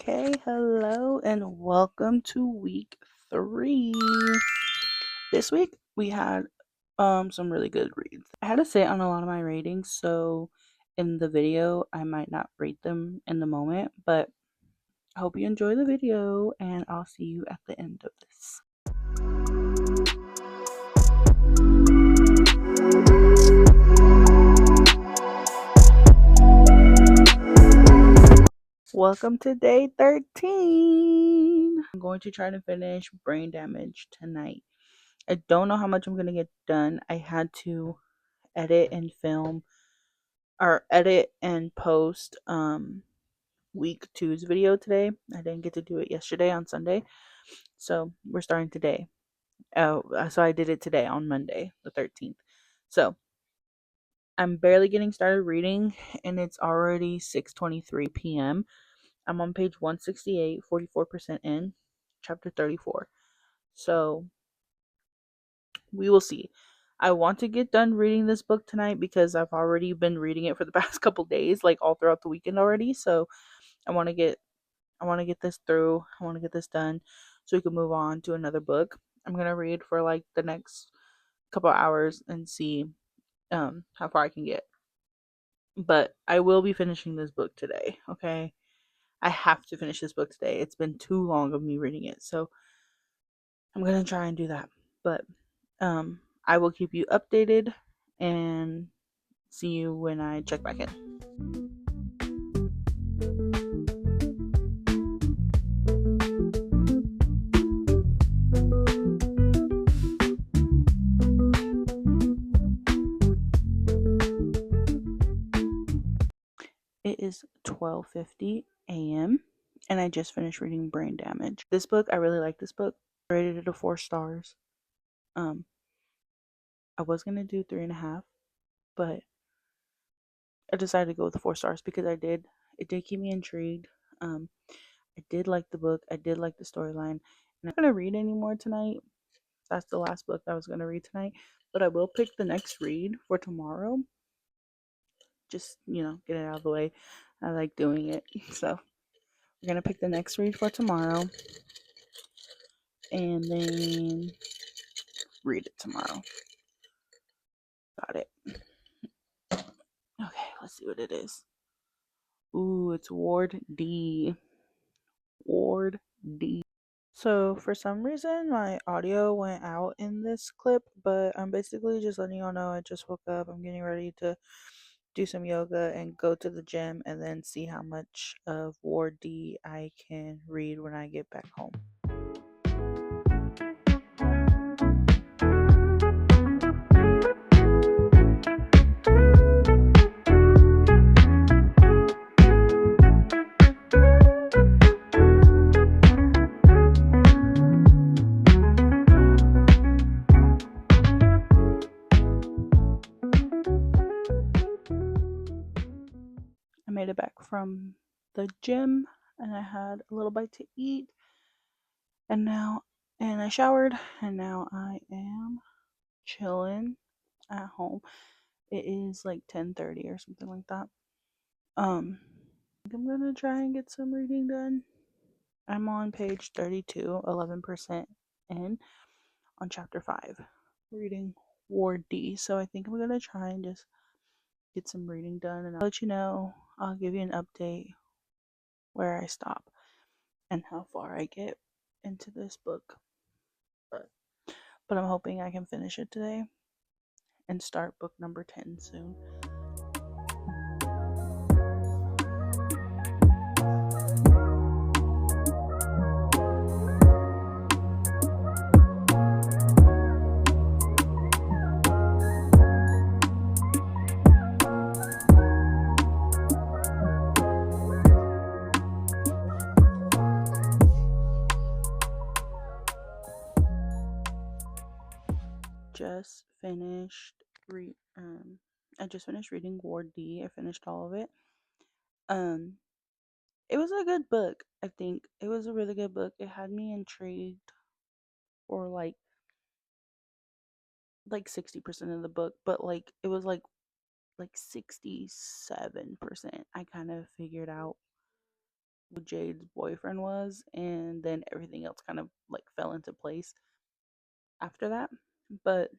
Okay, hello and welcome to week 3. This week we had some really good reads. I had to sit on a lot of my ratings, so in the video I might not rate them in the moment, but I hope you enjoy the video and I'll see you at the end of this. Welcome to day 13. I'm going to try to finish Brain Damage tonight. I don't know how much I'm going to get done. I had to edit and film or edit and post week 2's video today. I didn't get to do it yesterday on Sunday. So we're starting today. So I did it today on Monday, the 13th. So I'm barely getting started reading and it's already 6:23 p.m. I'm on page 168, 44% in, chapter 34. So we will see. I want to get done reading this book tonight because I've already been reading it for the past couple days, like all throughout the weekend already. So I want to get this through. I want to get this done so we can move on to another book. I'm going to read for like the next couple hours and see how far I can get. But I will be finishing this book today, okay? I have to finish this book today. It's been too long of me reading it. So I'm going to try and do that. But I will keep you updated and see you when I check back in. It is 12:50 a.m. and I just finished reading Brain Damage. This book, I really like this book. I rated it a 4 stars. I was gonna do 3.5, but I decided to go with the 4 stars because it did keep me intrigued. I did like the book. I did like the storyline. And I'm not gonna read anymore tonight. That's the last book I was gonna read tonight. But I will pick the next read for tomorrow. Just, get it out of the way. I like doing it. So we're gonna pick the next read for tomorrow. And then read it tomorrow. Got it. Okay, let's see what it is. Ooh, it's Ward D. Ward D. So for some reason my audio went out in this clip, but I'm basically just letting y'all know I just woke up. I'm getting ready to do some yoga and go to the gym and then see how much of Ward D I can read when I get back home. I made it back from the gym and I had a little bite to eat and I showered and now I am chilling at home. It is like 10:30 or something like that. I think I'm gonna try and get some reading done. I'm on page 32, 11% in on chapter 5, reading Ward D. So I think I'm gonna try and just get some reading done and I'll let you know. I'll give you an update where I stop and how far I get into this book. But I'm hoping I can finish it today and start book number 10 soon. I just finished reading Ward D. I finished all of it. It was a good book. I think it was a really good book. It had me intrigued for like 60% of the book, but like it was like 67%. I kind of figured out who Jade's boyfriend was, and then everything else kind of like fell into place after that. But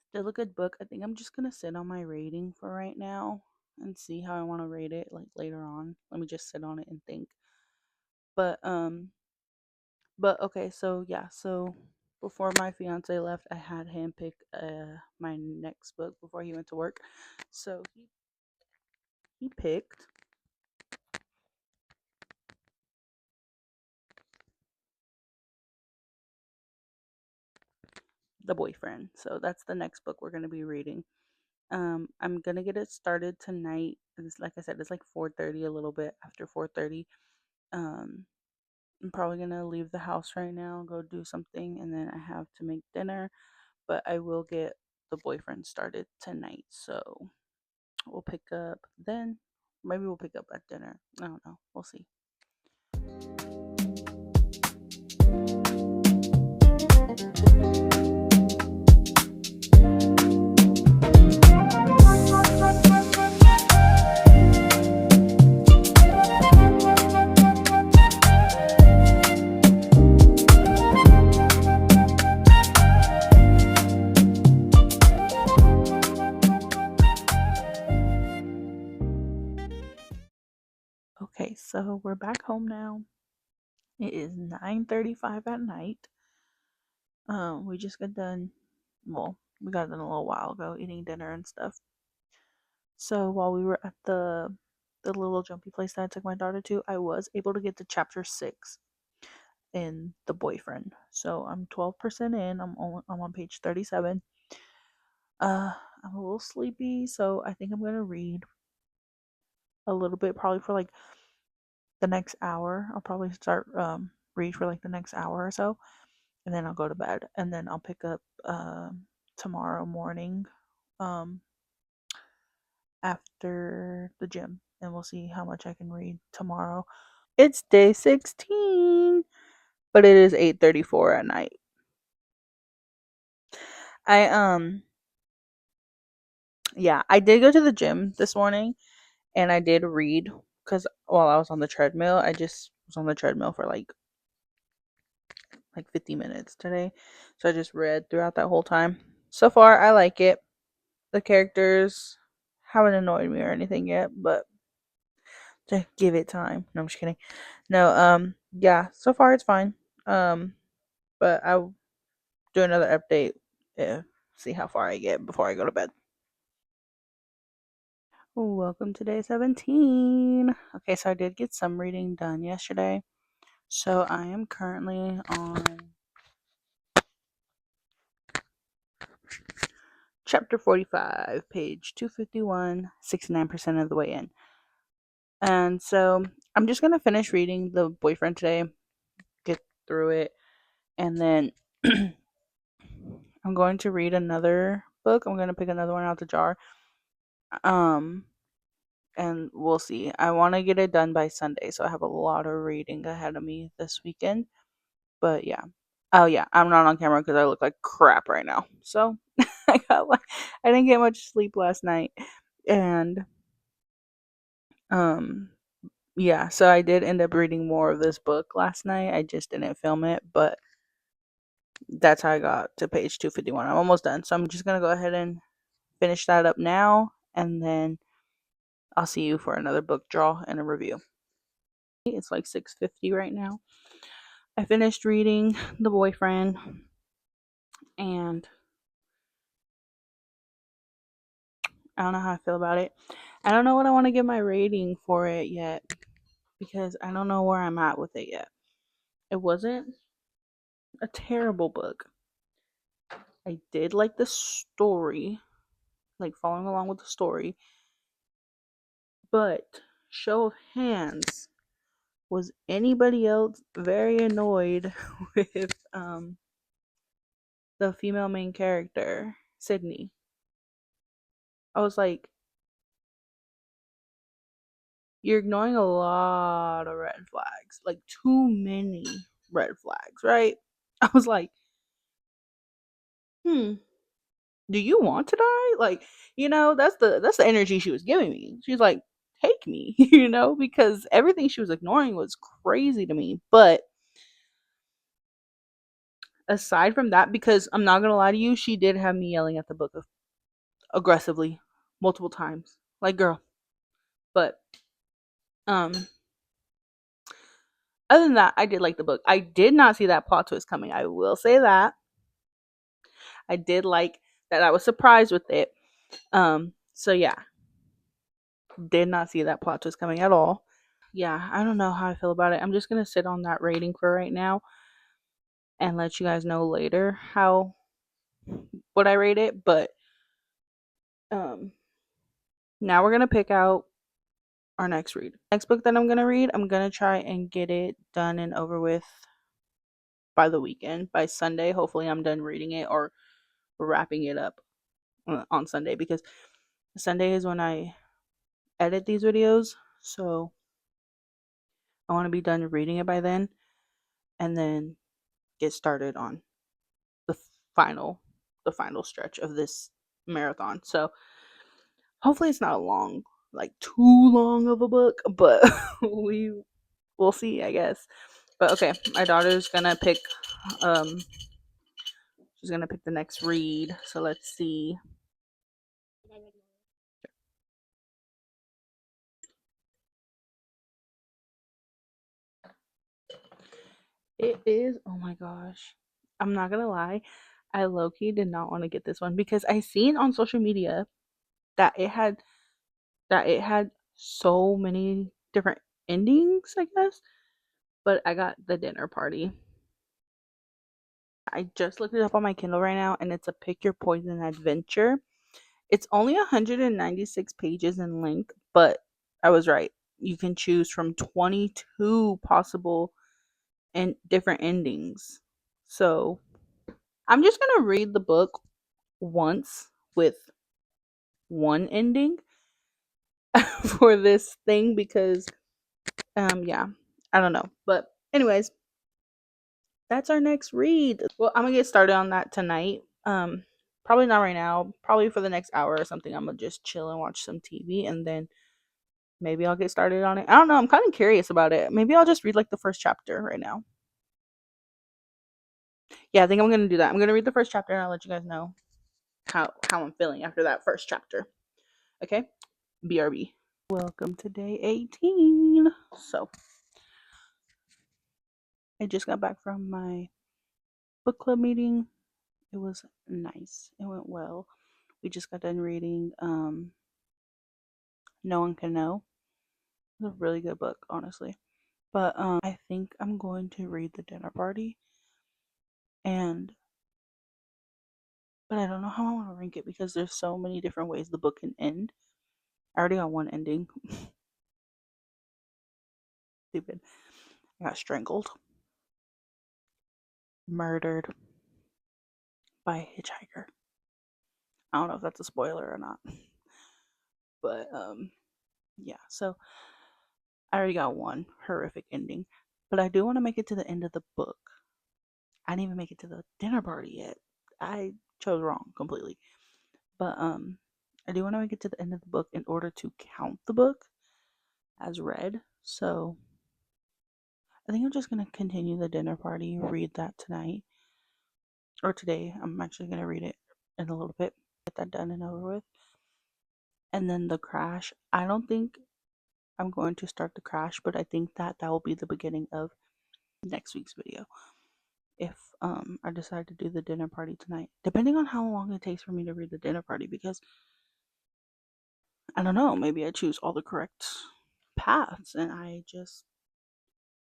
still a good book. I think I'm just gonna sit on my rating for right now and see how I want to rate it like later on. Let me just sit on it and think. But okay, so yeah, so before my fiance left, I had him pick my next book before he went to work. So he picked The Boyfriend. So that's the next book we're gonna be reading. I'm gonna get it started tonight. It's like I said, it's like 4:30, a little bit after 4:30. Um, I'm probably gonna leave the house right now, go do something, and then I have to make dinner. But I will get The Boyfriend started tonight. So we'll pick up then. Maybe we'll pick up at dinner. I don't know. We'll see. Okay, so we're back home now. It is 9:35 at night. We just got done. Well, we got done a little while ago eating dinner and stuff. So while we were at the little jumpy place that I took my daughter to, I was able to get to chapter 6 in The Boyfriend. So I'm 12% in. I'm on page 37. I'm a little sleepy, so I think I'm gonna read a little bit, probably for like the next hour. I'll probably start read for like the next hour or so, and then I'll go to bed, and then I'll pick up tomorrow morning um after the gym, and we'll see how much I can read tomorrow. It's day 16, but it is 8:34 at night. I Yeah, I did go to the gym this morning and I did read cuz while I was on the treadmill, I just was on the treadmill for like 50 minutes today. So I just read throughout that whole time. So far, I like it. The characters haven't annoyed me or anything yet, but to give it time. No, I'm just kidding. No, yeah, so far it's fine. Um, but I'll do another update, see how far I get before I go to bed. Welcome to day 17. Okay, so I did get some reading done yesterday. So I am currently on chapter 45, page 251, 69% of the way in. And so I'm just going to finish reading The Boyfriend today, get through it, and then I'm going to read another book. I'm going to pick another one out the jar. Um, and we'll see. I want to get it done by Sunday, so I have a lot of reading ahead of me this weekend. But yeah. Oh yeah, I'm not on camera because I look like crap right now. So I didn't get much sleep last night, and um yeah, so I did end up reading more of this book last night. I just didn't film it, but that's how I got to page 251. I'm almost done, so I'm just gonna go ahead and finish that up now, and then I'll see you for another book draw and a review. It's like 6:50 right now. I finished reading The Boyfriend, and I don't know how I feel about it. I don't know what I want to give my rating for it yet because I don't know where I'm at with it yet. It wasn't a terrible book. I did like the story, like following along with the story, but show of hands, was anybody else very annoyed with the female main character, Sydney? I was like, you're ignoring a lot of red flags, like too many red flags, right? I was like, do you want to die? Like, that's the energy she was giving me. She's like, take me, because everything she was ignoring was crazy to me. But aside from that, because I'm not gonna lie to you, she did have me yelling at the book aggressively multiple times. Like, girl. But um other than that, I did like the book. I did not see that plot twist coming. I will say that. I did like that I was surprised with it. So yeah, did not see that plot twist coming at all. Yeah, I don't know how I feel about it. I'm just gonna sit on that rating for right now and let you guys know later how what I rate it. But um now we're gonna pick out our next read. Next book that I'm gonna read, I'm gonna try and get it done and over with by the weekend, by Sunday. Hopefully I'm done reading it or wrapping it up on Sunday, because Sunday is when I edit these videos. So I want to be done reading it by then and then get started on the final the final stretch of this marathon. So hopefully it's not long, like too long of a book, but we'll see, I guess. But okay, my daughter's gonna pick um she's gonna pick the next read. So let's see. It is, oh my gosh. I'm not gonna lie. I low key did not want to get this one because I seen on social media that it had so many different endings, I guess. But I got the dinner party. I just looked it up on my Kindle right now, and it's a pick your poison adventure. It's only 196 pages in length, but I was right. You can choose from 22 possible and different endings. So I'm just gonna read the book once with one ending for this thing, because yeah, I don't know. But anyways, that's our next read. Well, I'm gonna get started on that tonight. Probably not right now. Probably for the next hour or something. I'm gonna just chill and watch some TV, and then maybe I'll get started on it. I don't know. I'm kind of curious about it. Maybe I'll just read like the first chapter right now. Yeah, I think I'm gonna do that. I'm gonna read the first chapter, and I'll let you guys know how I'm feeling after that first chapter. Okay, BRB. Welcome to day 18. So I just got back from my book club meeting. It was nice. It went well. We just got done reading No One Can Know. It's a really good book, honestly. But I think I'm going to read The Dinner Party, and but I don't know how I want to rank it because there's so many different ways the book can end. I already got one ending. Stupid. I got strangled, murdered by a hitchhiker. I don't know if that's a spoiler or not. But yeah, so I already got one horrific ending. But I do want to make it to the end of the book. I didn't even make it to the dinner party yet. I chose wrong completely. But I do want to make it to the end of the book in order to count the book as read. So I think I'm just gonna continue the dinner party, read that tonight. Or today. I'm actually gonna read it in a little bit. Get that done and over with. And then the crash. I don't think I'm going to start the crash, but I think that will be the beginning of next week's video. If I decide to do the dinner party tonight, depending on how long it takes for me to read the dinner party, because I don't know, maybe I choose all the correct paths and I just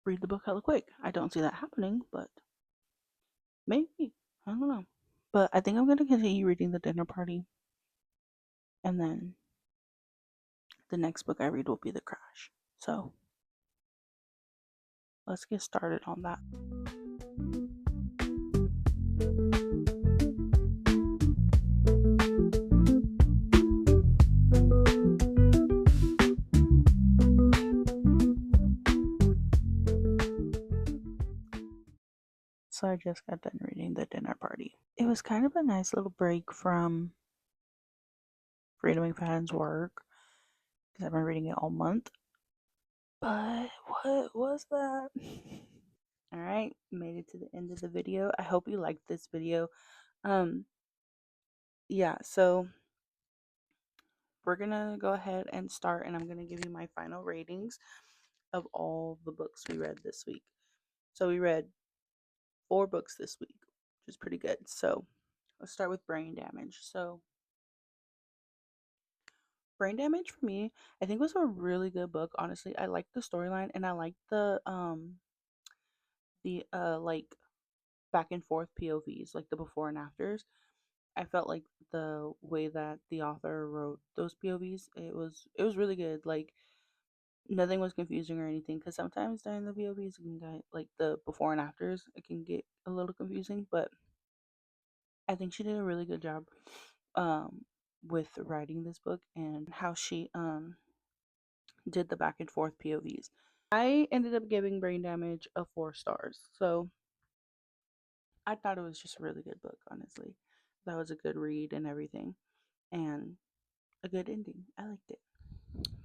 read the book hella quick. I don't see that happening, but maybe. I don't know. But I think I'm gonna continue reading the dinner party, and then the next book I read will be The Crash. So let's get started on that. So I just got done reading The Dinner Party. It was kind of a nice little break from Freida McFadden's work. because I've been reading it all month. But what was that? All right, made it to the end of the video. I hope you liked this video. Um, yeah, so we're gonna go ahead and start, and I'm gonna give you my final ratings of all the books we read this week. So we read 4 books this week, which is pretty good. So let's start with Brain Damage. So Brain Damage for me, I think was a really good book. Honestly, I liked the storyline, and I liked the like back and forth POVs, like the before and afters. I felt like the way that the author wrote those POVs, it was really good. Like nothing was confusing or anything, because sometimes during the POVs it can get, like the before and afters, it can get a little confusing. But I think she did a really good job um with writing this book and how she did the back and forth POVs. I ended up giving Brain Damage a 4 stars. So I thought it was just a really good book, honestly. That was a good read and everything, and a good ending. I liked it.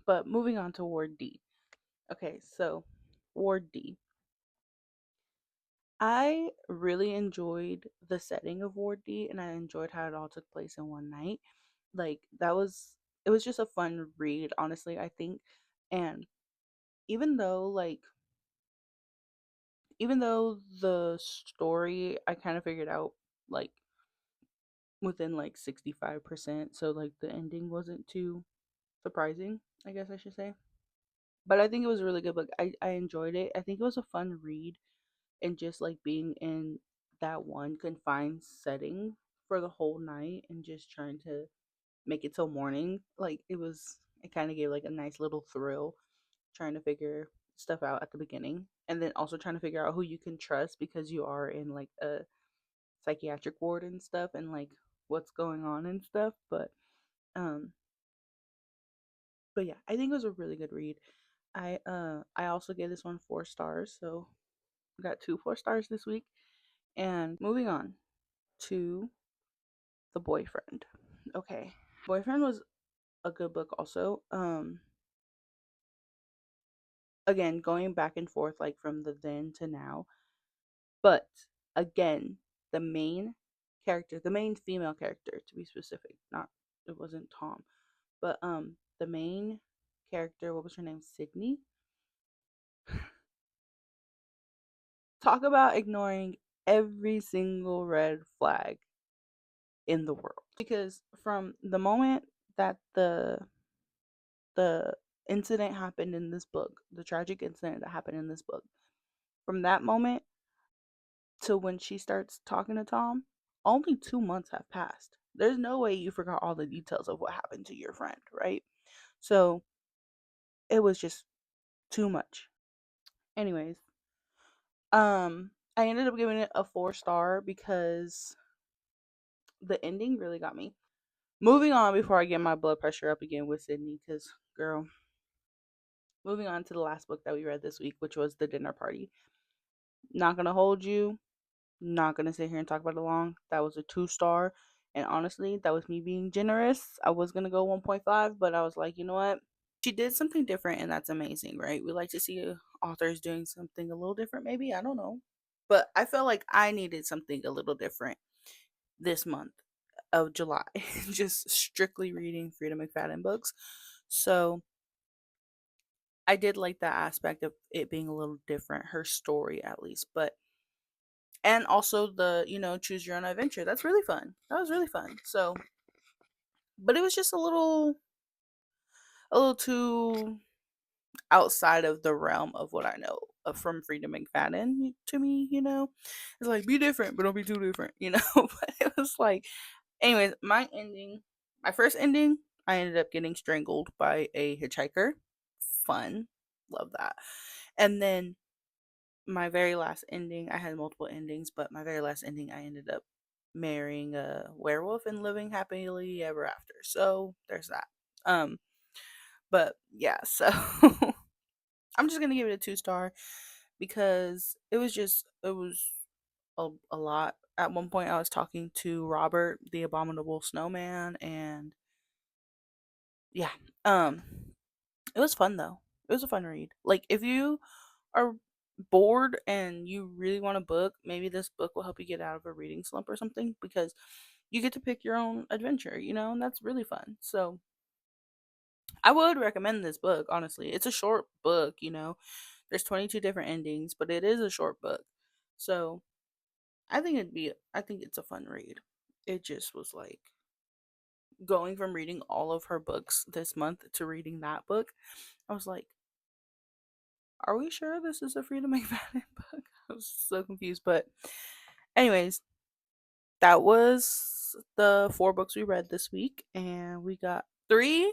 But moving on to Ward D. Okay, so Ward D. I really enjoyed the setting of Ward D, and I enjoyed how it all took place in one night. Like it was just a fun read, honestly, I think. And even though like even though the story I kind of figured out like within like 65%, so like the ending wasn't too surprising, I guess I should say. But I think it was a really good book. I enjoyed it. I think it was a fun read, and just like being in that one confined setting for the whole night and just trying to make it till morning. Like it kind of gave like a nice little thrill trying to figure stuff out at the beginning, and then also trying to figure out who you can trust because you are in like a psychiatric ward and stuff, and like what's going on and stuff. Um but yeah, I think it was a really good read. I also gave this one 4 stars, so I got 2 4 stars this week. And moving on to The Boyfriend. Okay. Boyfriend was a good book also. Again, going back and forth like from the then to now. But again, the main character, the main female character to be specific, not it wasn't Tom, but the main character, what was her name? Sydney. Talk about ignoring every single red flag in the world. Because from the moment that the incident happened in this book, the tragic incident that happened in this book, from that moment to when she starts talking to Tom, only 2 months have passed. There's no way you forgot all the details of what happened to your friend, right? So it was just too much. Anyways, I ended up giving it a 4 star because the ending really got me. Moving on before I get my blood pressure up again with Sydney, because girl, moving on to the last book that we read this week, which was The Dinner Party. Not gonna hold you, not gonna sit here and talk about it long. That was a 2 star. And honestly, that was me being generous. I was gonna go 1.5, but I was like, you know what? She did something different, and that's amazing, right? We like to see authors doing something a little different, maybe. I don't know. But I felt like I needed something a little different this month of July, just strictly reading Freida McFadden books. So I did like that aspect of it being a little different, her story at least. But and also the, choose your own adventure. That's really fun. That was really fun. So, but it was just a little too outside of the realm of what I know of from Freida McFadden to me. It's like be different, but don't be too different. But it was like, anyways, my first ending, I ended up getting strangled by a hitchhiker. Fun, love that. And then my very last ending, I had multiple endings, but my very last ending, I ended up marrying a werewolf and living happily ever after. So there's that. Um, but yeah, so I'm just gonna give it a 2 star because it was a lot. At one point, I was talking to Robert, the abominable snowman, and yeah, um, It was fun though. It was a fun read. Like if you are bored and you really want a book, maybe this book will help you get out of a reading slump or something, because you get to pick your own adventure, and that's really fun. So I would recommend this book, honestly. It's a short book. There's 22 different endings, but it is a short book. So I think it's a fun read. It just was like going from reading all of her books this month to reading that book. I was like, are we sure this is a Freida McFadden book? I was so confused. But, anyways, that was the 4 books we read this week. And we got 3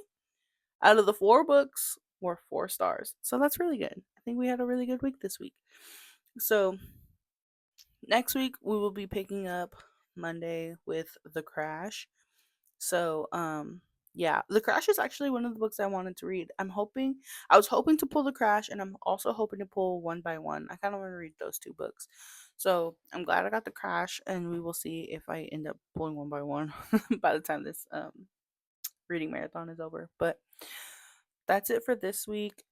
out of the 4 books were 4 stars. So that's really good. I think we had a really good week this week. So, next week we will be picking up Monday with The Crash. So, yeah, The Crash is actually one of the books I wanted to read. I was hoping to pull The Crash, and I'm also hoping to pull One by One. I kind of want to read those 2 books. So, I'm glad I got The Crash, and we will see if I end up pulling One by One by the time this reading marathon is over. But that's it for this week.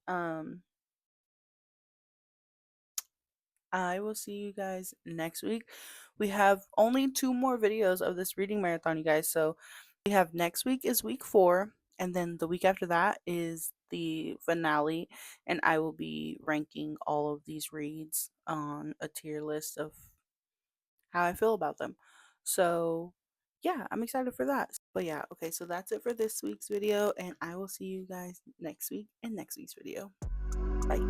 I will see you guys next week. We have only 2 more videos of this reading marathon, you guys. So we have next week is week 4, and then the week after that is the finale, and I will be ranking all of these reads on a tier list of how I feel about them. So yeah, I'm excited for that. But yeah, okay, so that's it for this week's video, and I will see you guys next week in next week's video. Bye.